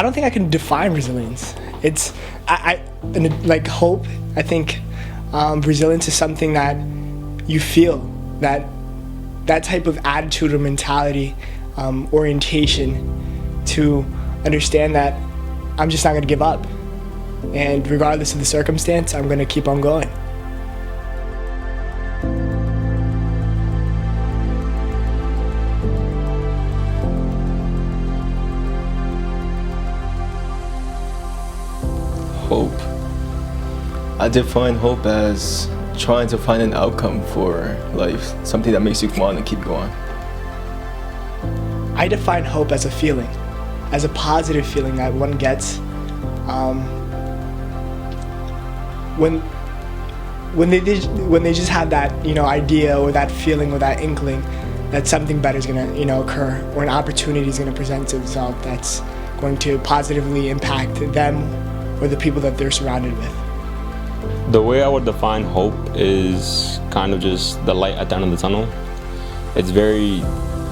don't think I can define resilience. It's and like hope. I think resilience is something that you feel, that type of attitude or mentality, orientation to understand that I'm just not going to give up, and regardless of the circumstance, I'm going to keep on going. Hope. I define hope as trying to find an outcome for life, something that makes you want to keep going. I define hope as a feeling, as a positive feeling that one gets when they just have that idea or that feeling or that inkling that something better is going to occur, or an opportunity is going to present itself that's going to positively impact them or the people that they're surrounded with. The way I would define hope is kind of just the light at the end of the tunnel. It's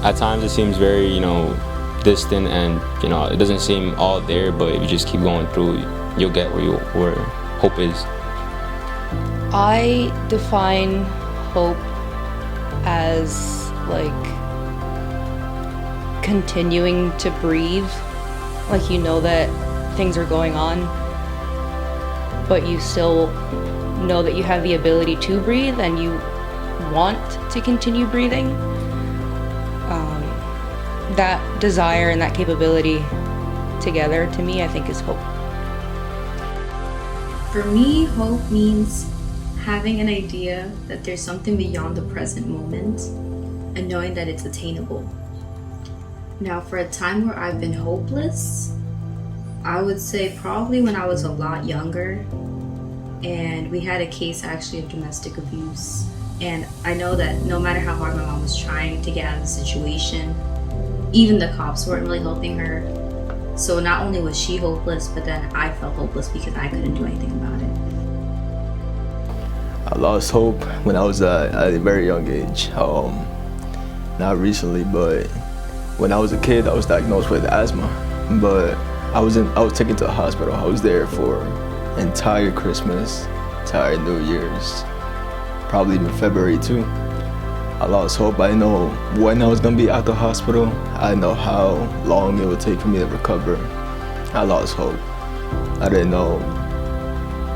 at times it seems very, distant, and it doesn't seem all there, but if you just keep going through, you'll get where hope is. I define hope as continuing to breathe, that things are going on, but you still know that you have the ability to breathe and you want to continue breathing. That desire and that capability together, to me, I think is hope. For me, hope means having an idea that there's something beyond the present moment and knowing that it's attainable. Now, for a time where I've been hopeless, I would say probably when I was a lot younger and we had a case actually of domestic abuse. And I know that no matter how hard my mom was trying to get out of the situation, even the cops weren't really helping her. So not only was she hopeless, but then I felt hopeless because I couldn't do anything about it. I lost hope when I was at a very young age. Not recently, but when I was a kid, I was diagnosed with asthma. But I was taken to the hospital. I was there for entire Christmas, entire New Year's, probably even February too. I lost hope. I didn't know when I was gonna be out the hospital. I didn't know how long it would take for me to recover. I lost hope. I didn't know.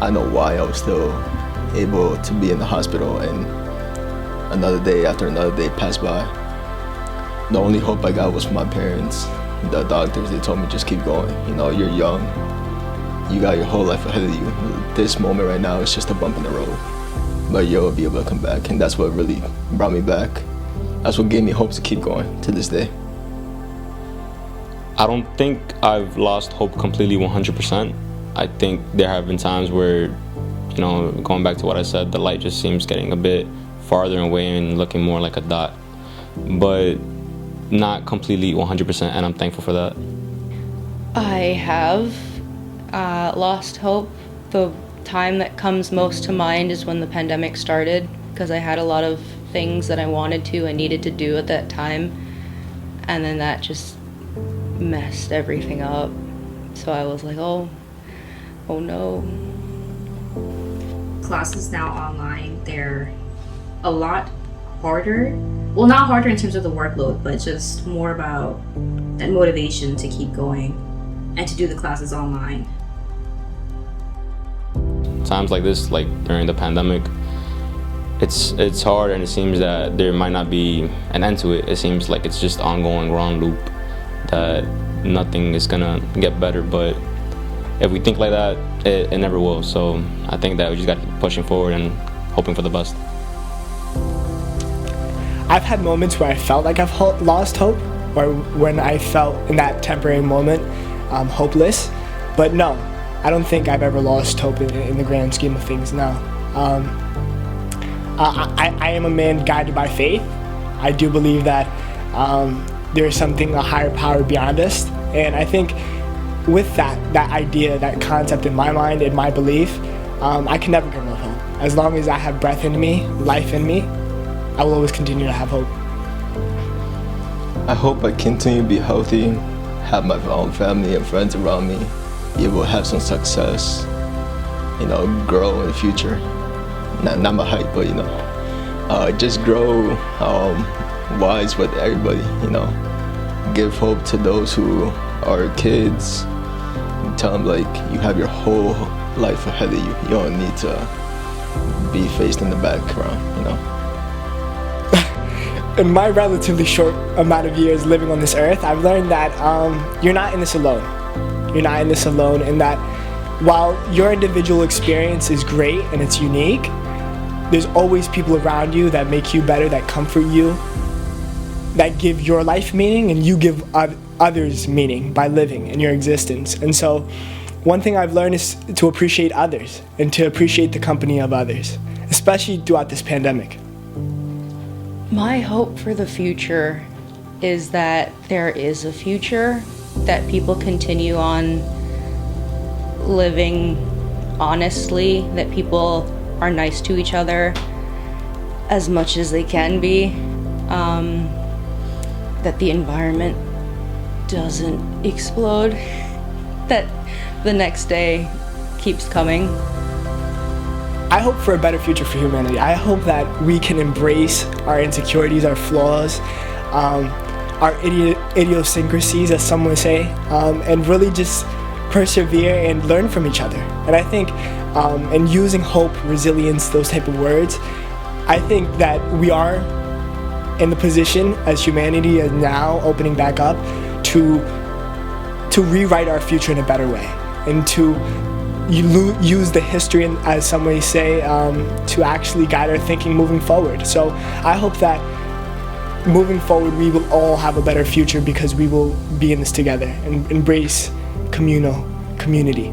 I know why I was still able to be in the hospital, and another day after another day passed by. The only hope I got was from my parents. The doctors, they told me just keep going. You're young. You got your whole life ahead of you. This moment right now is just a bump in the road. But you'll be able to come back, and that's what really brought me back. That's what gave me hope to keep going to this day. I don't think I've lost hope completely 100%. I think there have been times where, going back to what I said, the light just seems getting a bit farther away and looking more like a dot. But not completely 100%, and I'm thankful for that. I have lost hope. The time that comes most to mind is when the pandemic started, because I had a lot of things that I wanted to and needed to do at that time, and then that just messed everything up. So I was like, oh no. Classes now online, they're a lot harder. Well, not harder in terms of the workload, but just more about that motivation to keep going and to do the classes online. Times like this, like during the pandemic, it's hard, and it seems that there might not be an end to it. It seems like it's just ongoing wrong loop, that nothing is gonna get better. But if we think like that, it never will. So I think that we just gotta keep pushing forward and hoping for the best. I've had moments where I felt like I've lost hope, or when I felt in that temporary moment hopeless. But no, I don't think I've ever lost hope in the grand scheme of things, no. I am a man guided by faith. I do believe that there is something, a higher power beyond us. And I think with that idea, that concept in my mind, in my belief, I can never give up hope. As long as I have breath in me, life in me, I will always continue to have hope. I hope I continue to be healthy, have my family and friends around me, be able to have some success, you know, grow in the future. Not my height, but, you know, just grow wise with everybody, you know. Give hope to those who are kids. And tell them, like, you have your whole life ahead of you. You don't need to be faced in the background, you know. In my relatively short amount of years living on this earth, I've learned that you're not in this alone. You're not in this alone, and that while your individual experience is great and it's unique, there's always people around you that make you better, that comfort you, that give your life meaning, and you give others meaning by living in your existence. And so one thing I've learned is to appreciate others and to appreciate the company of others, especially throughout this pandemic. My hope for the future is that there is a future, that people continue on living honestly, that people are nice to each other as much as they can be, that the environment doesn't explode, that the next day keeps coming. I hope for a better future for humanity. I hope that we can embrace our insecurities, our flaws, our idiosyncrasies, as some would say, and really just persevere and learn from each other. And I think, and using hope, resilience, those type of words, I think that we are in the position as humanity is now opening back up to rewrite our future in a better way, and to use the history, as some may say, to actually guide our thinking moving forward. So I hope that moving forward we will all have a better future, because we will be in this together and embrace community.